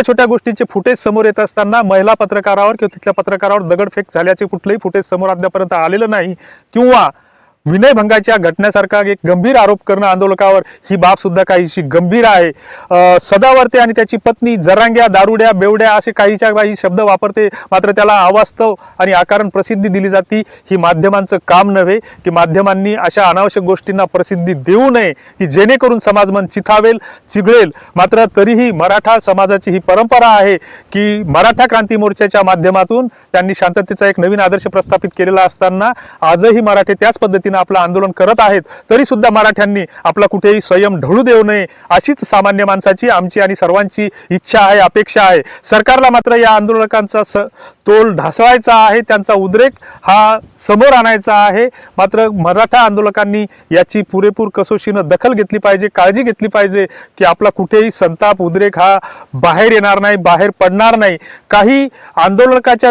छोट्या छोट्या गोष्टींचे फुटेज समोर येत असताना महिला पत्रकारावर किंवा तिथल्या पत्रकारावर दगडफेक झाल्याचे कुठलेही फुटेज समोर अद्यापर्यंत आलेलं नाही, किंवा विनयभंगाच्या घटनेसारखा एक गंभीर आरोप करणं आंदोलकावर, ही बाब सुद्धा काहीशी गंभीर आहे. सदावर्ते आणि त्याची पत्नी जरांग्या, दारुड्या, बेवड्या असे काहीच्या काही शब्द वापरते, मात्र त्याला अवास्तव आणि अकारण प्रसिद्धी दिली जाते. ही माध्यमांचं काम नव्हे की माध्यमांनी अशा अनावश्यक गोष्टींना प्रसिद्धी देऊ नये की जेणेकरून समाजमन चिथावेल, चिघळेल. मात्र तरीही मराठा समाजाची ही परंपरा आहे की मराठा क्रांती मोर्चाच्या माध्यमातून त्यांनी शांततेचा एक नवीन आदर्श प्रस्थापित केलेला असताना आजही मराठे त्याच पद्धतीने आपलं आंदोलन करत आहेत. तरी सुद्धा मराठ्यांनी आपला कुठेही संयम ढळू देऊ नये, अशीच सामान्य माणसाची, आमची आणि सर्वांची इच्छा आहे, अपेक्षा आहे. सरकारला मात्र या आंदोलकांचा तोल ढासळायचा आहे, त्यांचा उद्रेक हा समोर आणायचा आहे. मात्र मराठा आंदोलकांनी याची पुरेपूर कसोशीनं दखल घेतली पाहिजे, काळजी घेतली पाहिजे की आपला कुठेही संताप, उद्रेक हा बाहेर येणार नाही, बाहेर पडणार नाही. काही आंदोलकाच्या